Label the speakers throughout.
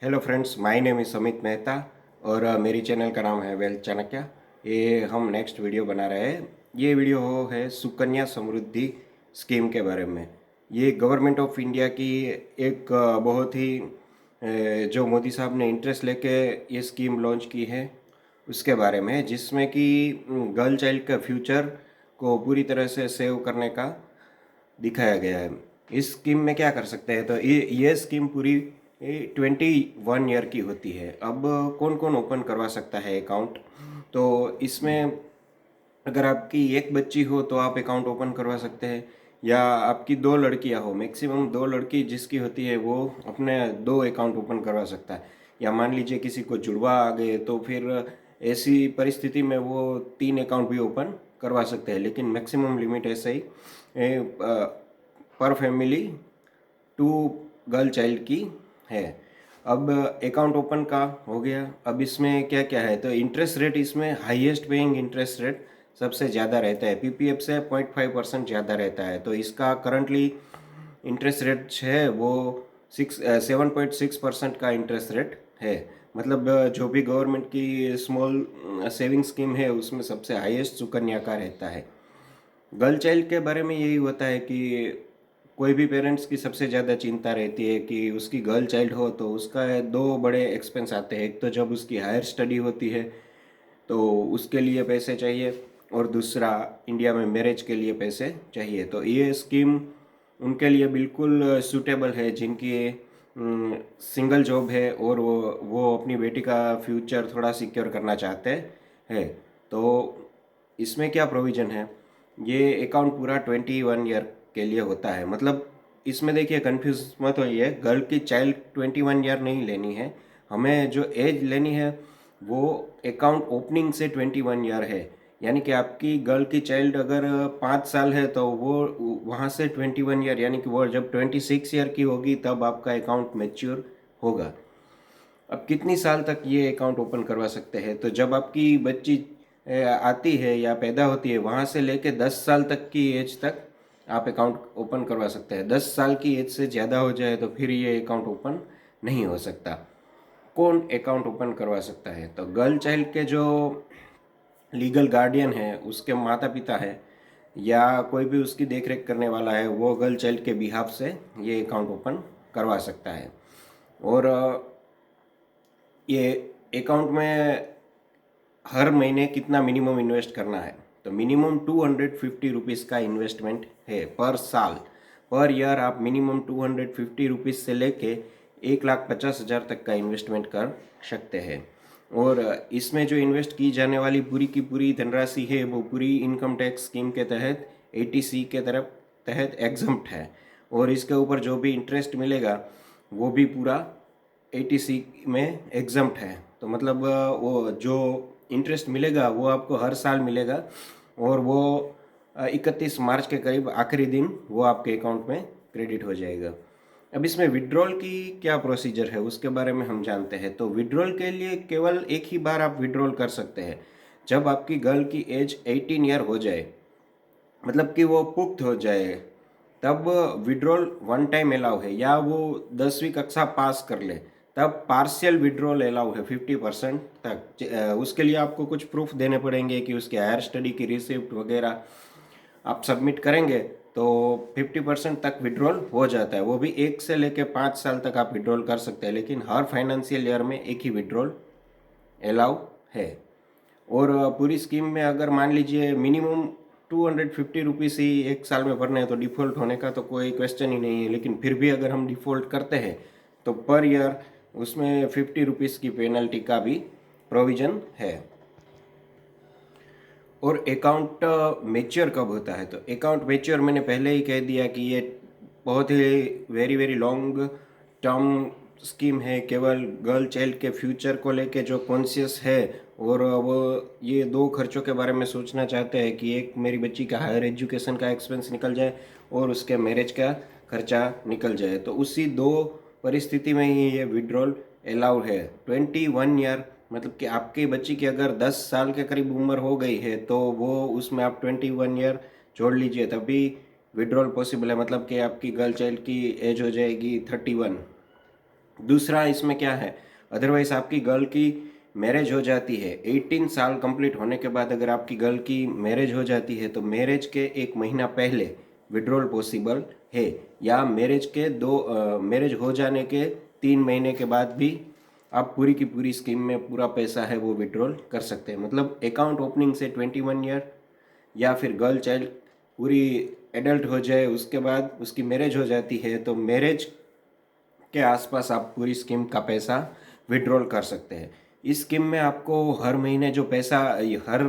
Speaker 1: Hello friends, my name is Amit Mehta और मेरी channel का नाम है वेल्थ चाणक्य। ये हम नेक्स्ट वीडियो बना रहे हैं। ये वीडियो है सुकन्या समृद्धि स्कीम के बारे में। ये गवर्नमेंट ऑफ इंडिया की एक बहुत ही जो मोदी साहब ने इंटरेस्ट लेके ये स्कीम लॉन्च की है उसके बारे में, जिसमें कि गर्ल चाइल्ड का फ्यूचर को पूरी तरह से सेव करने का दिखाया गया है। इस स्कीम में क्या कर सकते हैं, तो ये स्कीम पूरी 21 ईयर की होती है। अब कौन कौन ओपन करवा सकता है अकाउंट, तो इसमें अगर आपकी एक बच्ची हो तो आप अकाउंट ओपन करवा सकते हैं, या आपकी दो लड़कियां हो, मैक्सिमम दो लड़की जिसकी होती है वो अपने दो अकाउंट ओपन करवा सकता है। या मान लीजिए किसी को जुड़वा आ गए तो फिर ऐसी परिस्थिति में वो 3 अकाउंट भी ओपन करवा सकते हैं, लेकिन मैक्सिमम लिमिट ऐसे ही पर फैमिली 2 गर्ल चाइल्ड की है। अब अकाउंट ओपन का हो गया। अब इसमें क्या क्या है, तो इंटरेस्ट रेट इसमें हाईएस्ट पेइंग इंटरेस्ट रेट सबसे ज़्यादा रहता है, पीपीएफ से 0.5% ज़्यादा रहता है। तो इसका करंटली इंटरेस्ट रेट है वो 7.6% का इंटरेस्ट रेट है। मतलब जो भी गवर्नमेंट की स्मॉल सेविंग स्कीम है उसमें सबसे हाईएस्ट सुकन्या का रहता है। गर्ल चाइल्ड के बारे में यही होता है कि कोई भी पेरेंट्स की सबसे ज़्यादा चिंता रहती है कि उसकी गर्ल चाइल्ड हो तो उसका दो बड़े एक्सपेंस आते हैं। एक तो जब उसकी हायर स्टडी होती है तो उसके लिए पैसे चाहिए, और दूसरा इंडिया में मैरिज के लिए पैसे चाहिए। तो ये स्कीम उनके लिए बिल्कुल सूटेबल है जिनकी सिंगल जॉब है और वो अपनी बेटी का फ्यूचर थोड़ा सिक्योर करना चाहते हैं। तो इसमें क्या प्रोविज़न है, ये अकाउंट पूरा 21 ईयर के लिए होता है। मतलब इसमें देखिए कंफ्यूज मत होइए, गर्ल की चाइल्ड 21 ईयर नहीं लेनी है, हमें जो एज लेनी है वो अकाउंट ओपनिंग से 21 ईयर है। यानी कि आपकी गर्ल की चाइल्ड अगर 5 साल है तो वो वहाँ से 21 ईयर, यानी कि वो जब 26 ईयर की होगी तब आपका अकाउंट मैच्योर होगा। अब कितनी साल तक ये अकाउंट ओपन करवा सकते हैं, तो जब आपकी बच्ची आती है या पैदा होती है वहाँ से लेके 10 साल तक की एज तक आप अकाउंट ओपन करवा सकते हैं। 10 साल की एज से ज़्यादा हो जाए तो फिर ये अकाउंट ओपन नहीं हो सकता। कौन अकाउंट ओपन करवा सकता है, तो गर्ल चाइल्ड के जो लीगल गार्डियन है, उसके माता पिता है, या कोई भी उसकी देख रेख करने वाला है, वो गर्ल चाइल्ड के बिहाफ से ये अकाउंट ओपन करवा सकता है। और ये अकाउंट में हर महीने कितना मिनिमम इन्वेस्ट करना है, तो मिनिमम 250 रुपीज़ का इन्वेस्टमेंट है पर साल। पर ईयर आप मिनिमम 250 रुपीज़ से लेके 1,50,000 तक का इन्वेस्टमेंट कर सकते हैं। और इसमें जो इन्वेस्ट की जाने वाली पूरी की पूरी धनराशि है वो पूरी इनकम टैक्स स्कीम के तहत एटीसी के तरफ तहत एग्जम्प्ट है, और इसके ऊपर जो भी इंटरेस्ट मिलेगा वो भी पूरा एटीसी में एग्जम्प्ट है। तो मतलब वो जो इंटरेस्ट मिलेगा वो आपको हर साल मिलेगा, और वो 31 मार्च के करीब आखिरी दिन वो आपके अकाउंट में क्रेडिट हो जाएगा। अब इसमें विड्रॉल की क्या प्रोसीजर है उसके बारे में हम जानते हैं। तो विड्रॉल के लिए केवल एक ही बार आप विड्रॉल कर सकते हैं, जब आपकी गर्ल की एज 18 ईयर हो जाए, मतलब कि वो पुख्त हो जाए, तब विड्रॉल वन टाइम अलाउ है। या वो 10वीं कक्षा पास कर ले तब पार्शियल विड्रॉल अलाउ है 50% तक। उसके लिए आपको कुछ प्रूफ देने पड़ेंगे कि उसके हायर स्टडी की रिसिप्ट वगैरह आप सबमिट करेंगे तो 50% तक विड्रॉल हो जाता है। वो भी 1 से लेकर 5 साल तक आप विड्रॉल कर सकते हैं, लेकिन हर फाइनेंशियल ईयर में एक ही विड्रॉल अलाउ है। और पूरी स्कीम में अगर मान लीजिए मिनिमम 250 रुपीज़ ही एक साल में भरने हैं तो डिफ़ॉल्ट होने का तो कोई क्वेश्चन ही नहीं है। लेकिन फिर भी अगर हम डिफ़ॉल्ट करते हैं तो पर ईयर उसमें 50 रुपीज़ की पेनल्टी का भी प्रोविज़न है। और अकाउंट मैच्योर कब होता है, तो अकाउंट मैच्योर मैंने पहले ही कह दिया कि ये बहुत ही very very long term scheme है, केवल गर्ल चाइल्ड के फ्यूचर को लेके जो कॉन्शियस है, और वो ये दो खर्चों के बारे में सोचना चाहते हैं कि एक मेरी बच्ची का हायर एजुकेशन का एक्सपेंस निकल जाए और उसके मैरिज का खर्चा निकल जाए। तो उसी दो परिस्थिति में ही ये विड्रॉल अलाउड है। 21 ईयर मतलब कि आपकी बच्ची की अगर 10 साल के करीब उम्र हो गई है तो वो उसमें आप 21 ईयर जोड़ लीजिए तभी विड्रॉल पॉसिबल है। मतलब कि आपकी गर्ल चाइल्ड की एज हो जाएगी 31। दूसरा इसमें क्या है, अदरवाइज आपकी गर्ल की मैरिज हो जाती है, 18 साल कंप्लीट होने के बाद अगर आपकी गर्ल की मैरिज हो जाती है तो मैरिज के 1 महीना पहले विड्रॉल पॉसिबल है, या मैरिज हो जाने के 3 महीने के बाद भी आप पूरी की पूरी स्कीम में पूरा पैसा है वो विड्रॉल कर सकते हैं। मतलब अकाउंट ओपनिंग से 21 ईयर, या फिर गर्ल चाइल्ड पूरी एडल्ट हो जाए उसके बाद उसकी मैरिज हो जाती है तो मैरिज के आसपास आप पूरी स्कीम का पैसा विड्रॉल कर सकते हैं। इस स्कीम में आपको हर महीने जो पैसा, हर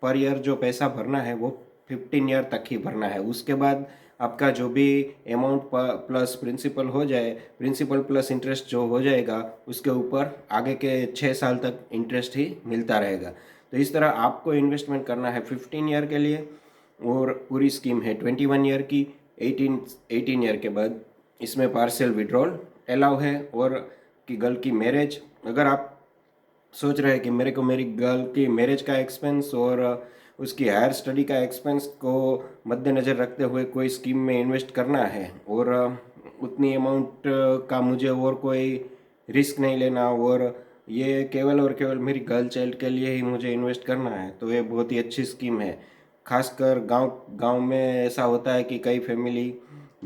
Speaker 1: पर ईयर जो पैसा भरना है वो 15 ईयर तक ही भरना है। उसके बाद आपका जो भी अमाउंट प्लस प्रिंसिपल हो जाए, प्रिंसिपल प्लस इंटरेस्ट जो हो जाएगा उसके ऊपर आगे के 6 साल तक इंटरेस्ट ही मिलता रहेगा। तो इस तरह आपको इन्वेस्टमेंट करना है 15 ईयर के लिए, और पूरी स्कीम है 21 ईयर की। 18 ईयर के बाद इसमें पार्शियल विड्रॉल अलाउ है। और कि गर्ल की मैरिज, अगर आप सोच रहे हैं कि मेरे को मेरी गर्ल की मैरिज का एक्सपेंस और उसकी हायर स्टडी का एक्सपेंस को मद्देनज़र रखते हुए कोई स्कीम में इन्वेस्ट करना है, और उतनी अमाउंट का मुझे और कोई रिस्क नहीं लेना, और ये केवल और केवल मेरी गर्ल चाइल्ड के लिए ही मुझे इन्वेस्ट करना है, तो ये बहुत ही अच्छी स्कीम है। खासकर गांव गांव में ऐसा होता है कि कई फैमिली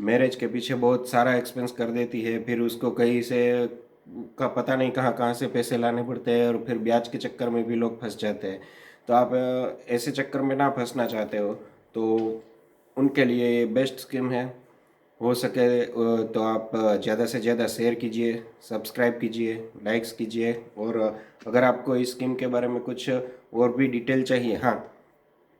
Speaker 1: मैरिज के पीछे बहुत सारा एक्सपेंस कर देती है, फिर उसको कहीं से का पता नहीं कहाँ कहाँ से पैसे लाने पड़ते हैं, और फिर ब्याज के चक्कर में भी लोग फंस जाते हैं। तो आप ऐसे चक्कर में ना फंसना चाहते हो तो उनके लिए ये बेस्ट स्कीम है। हो सके तो आप ज़्यादा से ज़्यादा शेयर कीजिए, सब्सक्राइब कीजिए, लाइक्स कीजिए। और अगर आपको इस स्कीम के बारे में कुछ और भी डिटेल चाहिए, हाँ,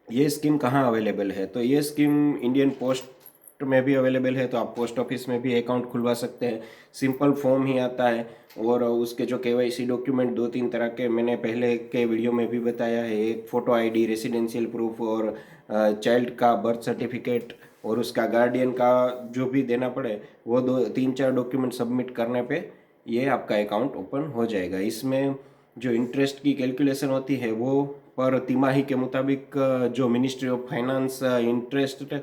Speaker 1: ये स्कीम कहाँ अवेलेबल है, तो ये स्कीम इंडियन पोस्ट में भी अवेलेबल है, तो आप पोस्ट ऑफिस में भी अकाउंट खुलवा सकते हैं। सिंपल फॉर्म ही आता है, और उसके जो केवाईसी डॉक्यूमेंट 2-3 तरह के मैंने पहले के वीडियो में भी बताया है, एक फ़ोटो आईडी, रेसिडेंशियल प्रूफ, और चाइल्ड का बर्थ सर्टिफिकेट, और उसका गार्डियन का जो भी देना पड़े वो 2-3-4 डॉक्यूमेंट सबमिट करने पे ये आपका अकाउंट ओपन हो जाएगा। इसमें जो इंटरेस्ट की कैलकुलेशन होती है वो पर तिमाही के मुताबिक जो ministry of finance interest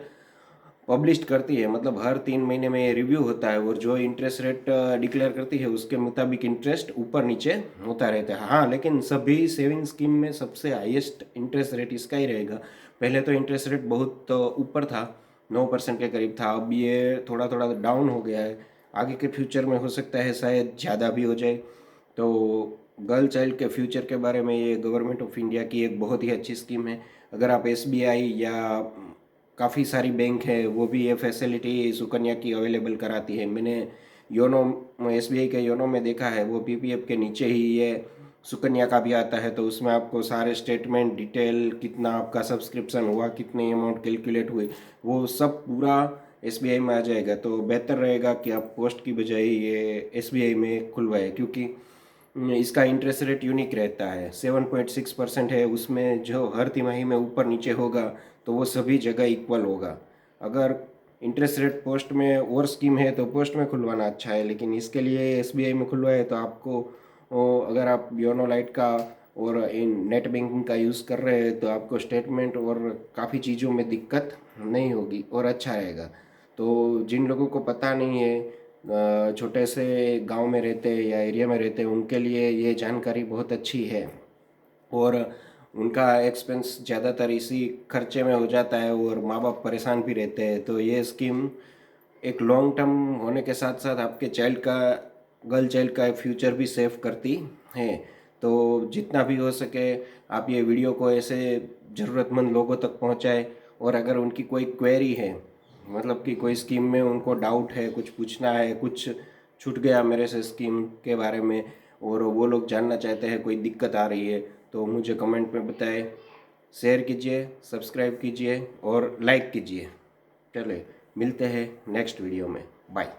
Speaker 1: publish करती है, मतलब हर 3 महीने में रिव्यू होता है, और जो इंटरेस्ट रेट डिक्लेयर करती है उसके मुताबिक इंटरेस्ट ऊपर नीचे होता रहता है। हाँ, लेकिन सभी सेविंग स्कीम में सबसे हाईएस्ट इंटरेस्ट रेट इसका ही रहेगा। पहले तो इंटरेस्ट रेट बहुत ऊपर था, 9% के करीब था, अब ये थोड़ा थोड़ा डाउन हो गया है। आगे के फ्यूचर में हो सकता है शायद ज़्यादा भी हो जाए। तो गर्ल चाइल्ड के फ्यूचर के बारे में ये गवर्नमेंट ऑफ इंडिया की एक बहुत ही अच्छी स्कीम है। अगर आप एसबीआई या काफ़ी सारी बैंक है वो भी ये फैसिलिटी सुकन्या की अवेलेबल कराती है। मैंने योनो, एसबीआई के योनो में देखा है, वो पीपीएफ के नीचे ही ये सुकन्या का भी आता है, तो उसमें आपको सारे स्टेटमेंट डिटेल, कितना आपका सब्सक्रिप्शन हुआ, कितने अमाउंट कैलकुलेट हुई, वो सब पूरा एसबीआई में आ जाएगा। तो बेहतर रहेगा कि आप पोस्ट की बजाय ये एसबीआई में खुलवाएं, क्योंकि इसका इंटरेस्ट रेट यूनिक रहता है, 7.6% है। उसमें जो हर तिमाही में ऊपर नीचे होगा तो वो सभी जगह इक्वल होगा। अगर इंटरेस्ट रेट पोस्ट में और स्कीम है तो पोस्ट में खुलवाना अच्छा है, लेकिन इसके लिए एसबीआई में खुलवाए तो आपको अगर आप योनो लाइट का और इन नेट बैंकिंग का यूज़ कर रहे हैं तो आपको स्टेटमेंट और काफ़ी चीज़ों में दिक्कत नहीं होगी और अच्छा रहेगा। तो जिन लोगों को पता नहीं है, छोटे से गांव में रहते हैं या एरिया में रहते हैं, उनके लिए ये जानकारी बहुत अच्छी है, और उनका एक्सपेंस ज़्यादातर इसी खर्चे में हो जाता है और माँ बाप परेशान भी रहते हैं। तो ये स्कीम एक लॉन्ग टर्म होने के साथ साथ आपके चाइल्ड का, गर्ल चाइल्ड का फ्यूचर भी सेव करती है। तो जितना भी हो सके आप ये वीडियो को ऐसे ज़रूरतमंद लोगों तक पहुंचाएं, और अगर उनकी कोई क्वेरी है, मतलब कि कोई स्कीम में उनको डाउट है, कुछ पूछना है, कुछ छूट गया मेरे से स्कीम के बारे में, और वो लोग जानना चाहते हैं, कोई दिक्कत आ रही है, तो मुझे कमेंट में बताएं। शेयर कीजिए, सब्सक्राइब कीजिए और लाइक कीजिए। चलिए मिलते हैं नेक्स्ट वीडियो में। बाय।